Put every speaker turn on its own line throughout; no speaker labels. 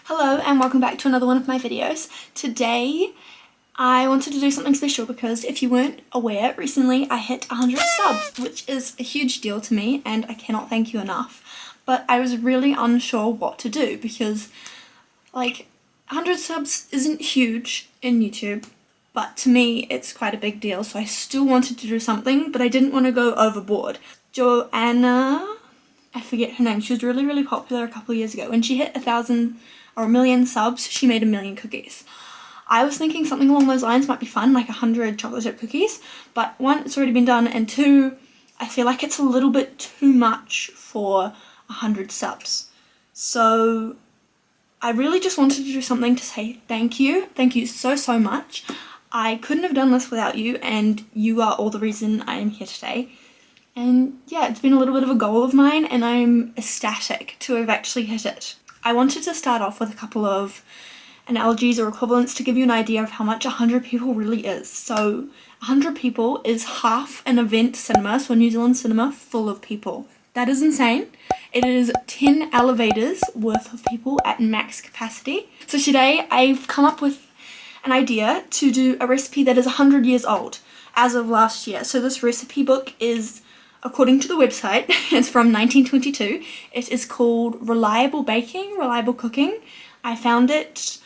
Hello and welcome back to another one of my videos. Today I wanted to do something special because if you weren't aware, recently I hit 100 subs, which is a huge deal to me and I cannot thank you enough. But I was really unsure what to do because 100 subs isn't huge in YouTube, but to me it's quite a big deal, so I still wanted to do something, but I didn't want to go overboard. Joanna, I forget her name, she was really popular a couple of years ago. When she hit 1,000 or 1,000,000 subs, she made 1,000,000 cookies. I was thinking something along those lines might be fun, like 100 chocolate chip cookies, but one, it's already been done, and two, I feel like it's a little bit too much for 100 subs. So I really just wanted to do something to say thank you. Thank you so much. I couldn't have done this without you, and you are all the reason I am here today. And yeah, it's been a little bit of a goal of mine and I'm ecstatic to have actually hit it. I wanted to start off with a couple of analogies or equivalents to give you an idea of how much 100 people really is. So 100 people is half an event cinema, so a New Zealand cinema full of people. That is insane. It is 10 elevators worth of people at max capacity. So today I've come up with an idea to do a recipe that is 100 years old as of last year. So this recipe book is, according to the website, it's from 1922. It is called Reliable Baking, Reliable Cooking. I found it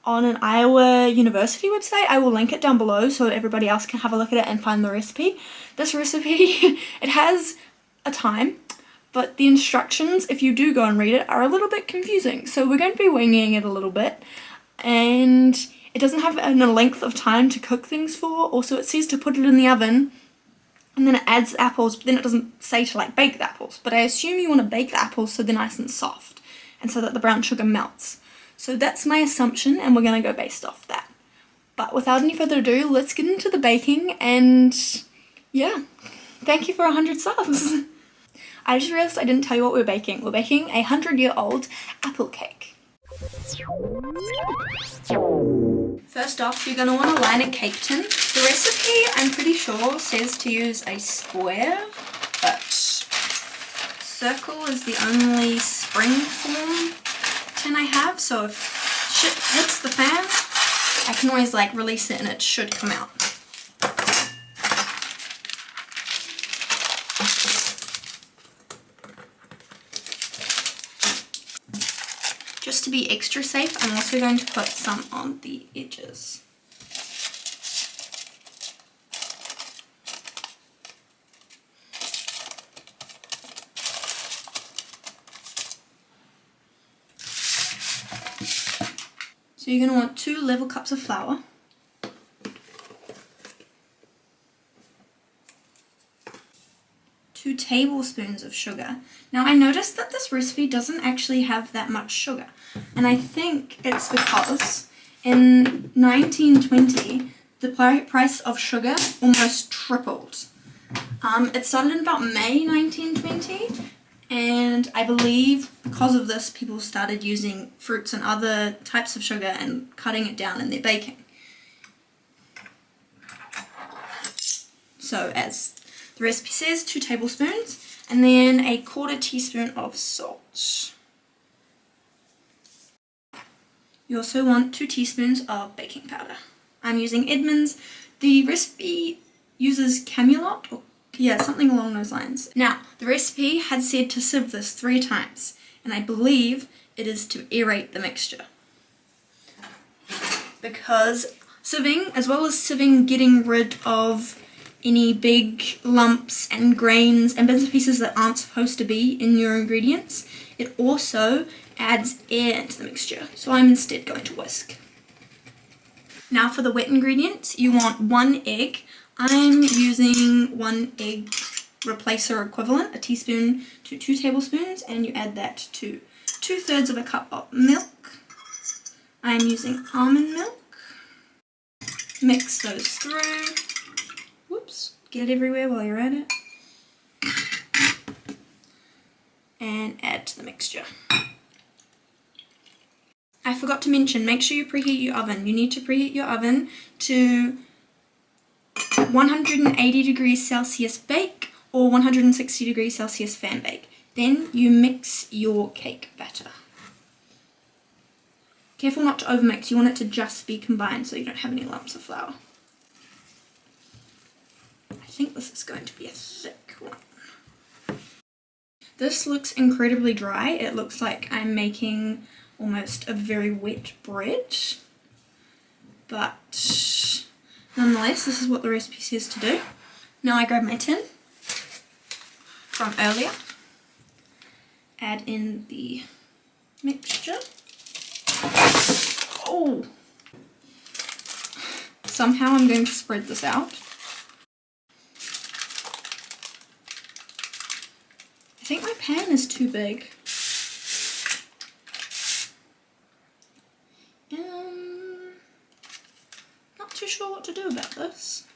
on an Iowa University website. I will link it down below so everybody else can have a look at it and find the recipe. This recipe, it has a time, but the instructions, if you do go and read it, are a little bit confusing. So we're going to be winging it a little bit, and it doesn't have a length of time to cook things for. Also, it says to put it in the oven, and then it adds apples, but then it doesn't say to bake the apples. But I assume you want to bake the apples so they're nice and soft, and so that the brown sugar melts. So that's my assumption, and we're going to go based off that. But without any further ado, let's get into the baking, and yeah, thank you for 100 subs. I just realized I didn't tell you what we're baking. We're baking a 100-year-old apple cake. First off, you're going to want to line a cake tin. The recipe, I'm pretty sure, says to use a square, but circle is the only spring form tin I have, so if shit hits the fan, I can always release it and it should come out. Just to be extra safe, I'm also going to put some on the edges. So you're going to want 2 level cups of flour, 2 tablespoons of sugar. Now I noticed that this recipe doesn't actually have that much sugar, and I think it's because in 1920 the price of sugar almost tripled. It started in about May 1920, and I believe because of this people started using fruits and other types of sugar and cutting it down in their baking. So as the recipe says, 2 tablespoons, and then a 1/4 teaspoon of salt. You also want 2 teaspoons of baking powder. I'm using Edmonds. The recipe uses Camulot, or something along those lines. Now, the recipe had said to sieve this 3 times, and I believe it is to aerate the mixture. Because sieving, as well as sieving getting rid of any big lumps and grains and bits and pieces that aren't supposed to be in your ingredients, it also adds air into the mixture. So I'm instead going to whisk. Now for the wet ingredients, you want 1 egg. I'm using 1 egg replacer equivalent, a teaspoon to 2 tablespoons, and you add that to 2/3 of a cup of milk. I'm using almond milk. Mix those through. Whoops, get it everywhere while you're at it. And add to the mixture. I forgot to mention, make sure you preheat your oven. You need to preheat your oven to 180 degrees Celsius bake or 160 degrees Celsius fan bake. Then you mix your cake batter. Careful not to overmix, you want it to just be combined so you don't have any lumps of flour. I think this is going to be a thick one. This looks incredibly dry. It looks like I'm making almost a very wet bread, but nonetheless, this is what the recipe says to do. Now I grab my tin from earlier, add in the mixture. Oh! Somehow I'm going to spread this out. I think my pan is too big. Not too sure what to do about this.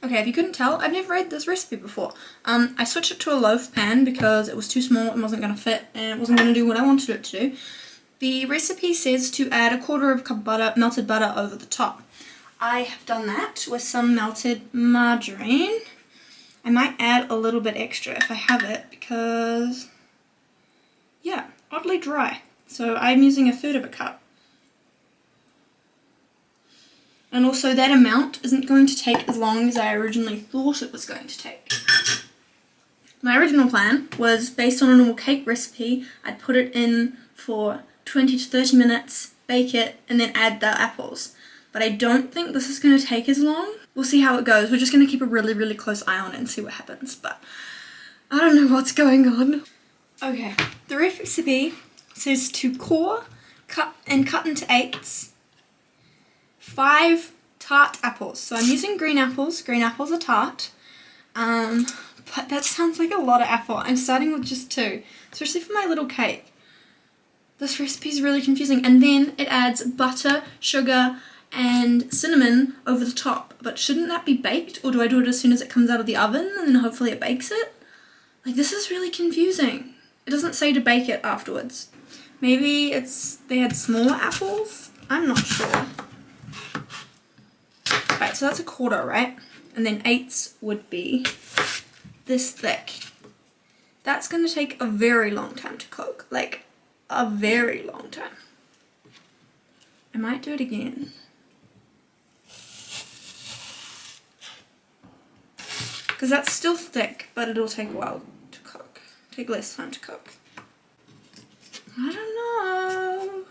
Okay, if you couldn't tell, I've never read this recipe before. I switched it to a loaf pan because it was too small and wasn't going to fit and it wasn't going to do what I wanted it to do. The recipe says to add 1/4 cup butter, melted butter over the top. I have done that with some melted margarine. I might add a little bit extra if I have it because, yeah, oddly dry. So I'm using 1/3 cup. And also that amount isn't going to take as long as I originally thought it was going to take. My original plan was based on a normal cake recipe. I'd put it in for 20 to 30 minutes, bake it, and then add the apples. But I don't think this is going to take as long. We'll see how it goes. We're just going to keep a really, really close eye on it and see what happens. But I don't know what's going on. Okay, the recipe says to core, cut into 8s, 5 tart apples. So I'm using green apples. Green apples are tart. But that sounds like a lot of apple. I'm starting with just 2, especially for my little cake. This recipe is really confusing. And then it adds butter, sugar, and cinnamon over the top. But shouldn't that be baked? Or do I do it as soon as it comes out of the oven and then hopefully it bakes it? Like, this is really confusing. It doesn't say to bake it afterwards. Maybe they had smaller apples? I'm not sure. Right, so that's 1/4, right? And then 8s would be this thick. That's going to take a very long time to cook. Like, a very long time. I might do it again. Because that's still thick, but it'll take a while to cook. Take less time to cook. I don't know.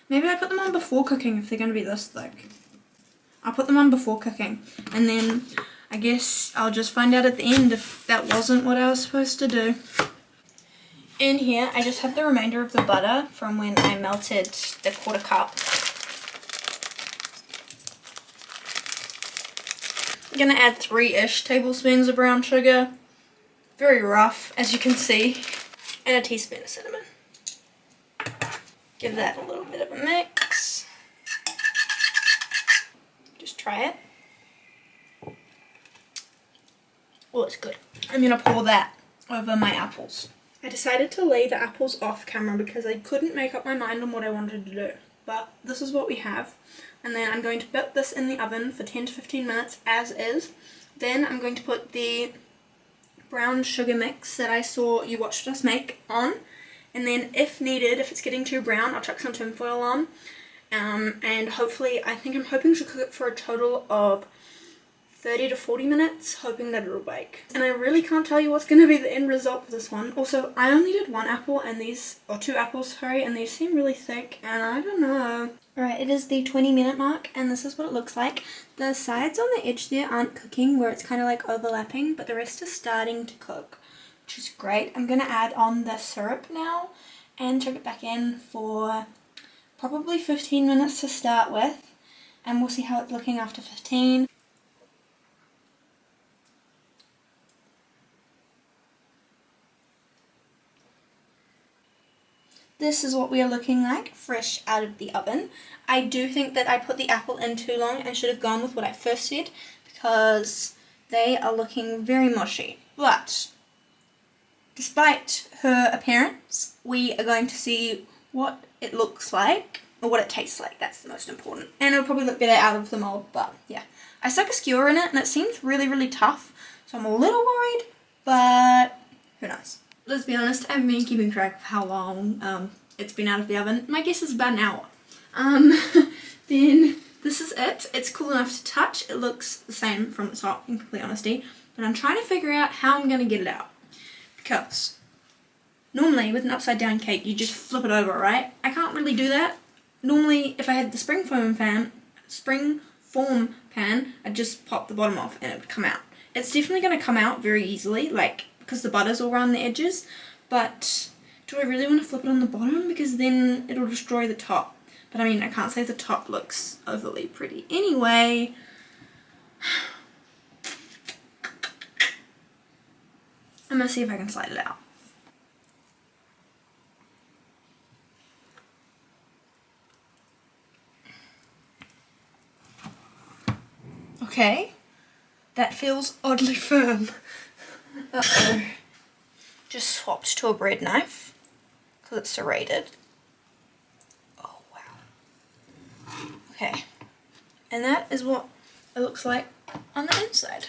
Maybe I put them on before cooking if they're going to be this thick. I'll put them on before cooking. And then I guess I'll just find out at the end if that wasn't what I was supposed to do. In here, I just have the remainder of the butter from when I melted the 1/4 cup. I'm going to add 3-ish tablespoons of brown sugar. Very rough, as you can see. And a teaspoon of cinnamon. Give that a little bit of a mix. Just try it. Oh, it's good. I'm going to pour that over my apples. I decided to lay the apples off camera because I couldn't make up my mind on what I wanted to do. But this is what we have. And then I'm going to put this in the oven for 10 to 15 minutes as is. Then I'm going to put the brown sugar mix that I saw you watched us make on. And then if needed, if it's getting too brown, I'll chuck some tinfoil on. And hopefully, I'm hoping to cook it for a total of 30 to 40 minutes, hoping that it'll bake. And I really can't tell you what's going to be the end result for this one. Also, I only did 1 apple and these, or 2 apples, sorry, and these seem really thick, and I don't know. Alright, it is the 20-minute mark, and this is what it looks like. The sides on the edge there aren't cooking, where it's kind of like overlapping, but the rest is starting to cook, which is great. I'm going to add on the syrup now, and chuck it back in for probably 15 minutes to start with, and we'll see how it's looking after 15. This is what we are looking like, fresh out of the oven. I do think that I put the apple in too long and should have gone with what I first said because they are looking very mushy. But despite her appearance, we are going to see what it looks like, or what it tastes like. That's the most important. And it'll probably look better out of the mold, but yeah. I stuck a skewer in it and it seems really, really tough, so I'm a little worried, but who knows. let's be honest, I haven't been keeping track of how long it's been out of the oven. My guess is about an hour. Then this is it. It's cool enough to touch. It looks the same from the top, in complete honesty, but I'm trying to figure out how I'm going to get it out, because normally with an upside down cake you just flip it over, right? I can't really do that. Normally if I had the springform pan, I'd just pop the bottom off and it would come out. It's definitely going to come out very easily, like, because the butter's all around the edges, but do I really want to flip it on the bottom, because then it'll destroy the top? But I mean, I can't say the top looks overly pretty anyway. I'm gonna see if I can slide it out. Okay, that feels oddly firm. Uh-oh. Just swapped to a bread knife because it's serrated. Oh wow. Okay, and that is what it looks like on the inside.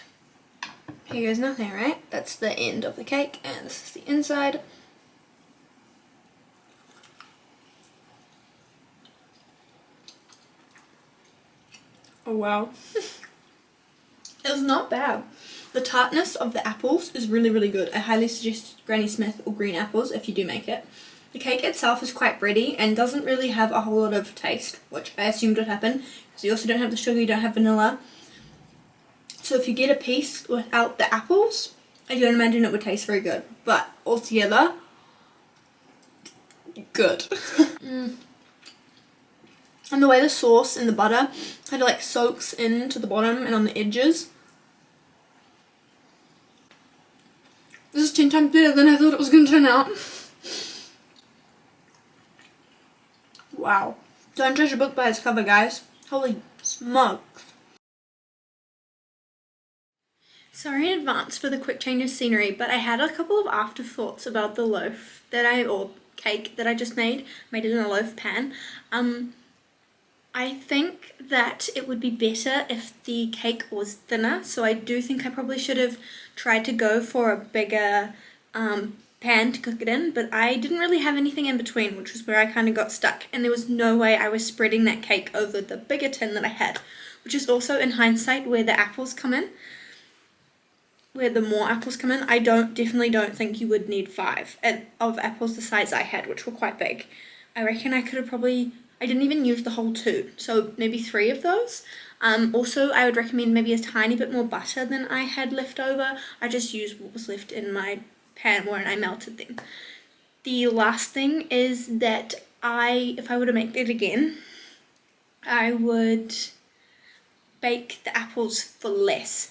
Here goes nothing, right? That's the end of the cake, and this is the inside. Oh wow. It was not bad. The tartness of the apples is really, really good. I highly suggest Granny Smith or green apples if you do make it. The cake itself is quite bready and doesn't really have a whole lot of taste, which I assumed would happen, because you also don't have the sugar, you don't have vanilla. So if you get a piece without the apples, I don't imagine it would taste very good. But altogether, good. And the way the sauce and the butter kind of like soaks into the bottom and on the edges. This is 10 times better than I thought it was going to turn out. Wow. Don't judge a book by its cover, guys. Holy smokes. Sorry in advance for the quick change of scenery, but I had a couple of afterthoughts about the loaf or cake that I just made it in a loaf pan. I think that it would be better if the cake was thinner, so I do think I probably should have tried to go for a bigger pan to cook it in, but I didn't really have anything in between, which was where I kind of got stuck, and there was no way I was spreading that cake over the bigger tin that I had, which is also in hindsight where the apples come in. Where the more apples come in, I definitely don't think you would need 5 of apples the size I had, which were quite big. I reckon I could have I didn't even use the whole 2, so maybe 3 of those. Also, I would recommend maybe a tiny bit more butter than I had left over. I just used what was left in my pan when I melted them. The last thing is that if I were to make it again, I would bake the apples for less.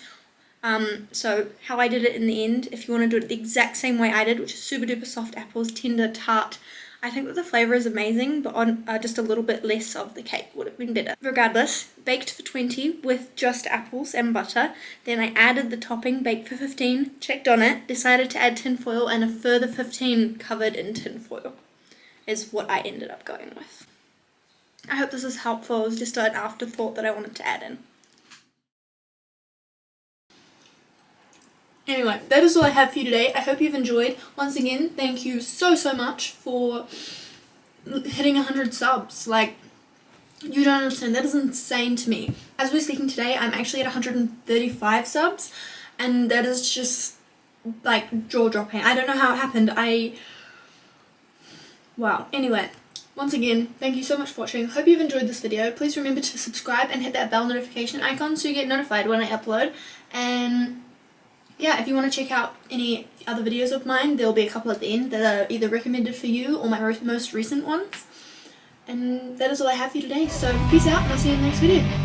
So how I did it in the end, if you want to do it the exact same way I did, which is super duper soft apples, tender, tart, I think that the flavour is amazing, but on just a little bit less of the cake would have been better. Regardless, baked for 20 with just apples and butter, then I added the topping, baked for 15, checked on it, decided to add tin foil, and a further 15 covered in tin foil is what I ended up going with. I hope this is helpful. It was just an afterthought that I wanted to add in. Anyway, that is all I have for you today. I hope you've enjoyed. Once again, thank you so much for hitting 100 subs. Like, you don't understand. That is insane to me. As we're speaking today, I'm actually at 135 subs, and that is just, like, jaw-dropping. I don't know how it happened. Wow. Anyway, once again, thank you so much for watching. Hope you've enjoyed this video. Please remember to subscribe and hit that bell notification icon so you get notified when I upload. And yeah, if you want to check out any other videos of mine, there'll be a couple at the end that are either recommended for you or my most recent ones. And that is all I have for you today, so peace out and I'll see you in the next video.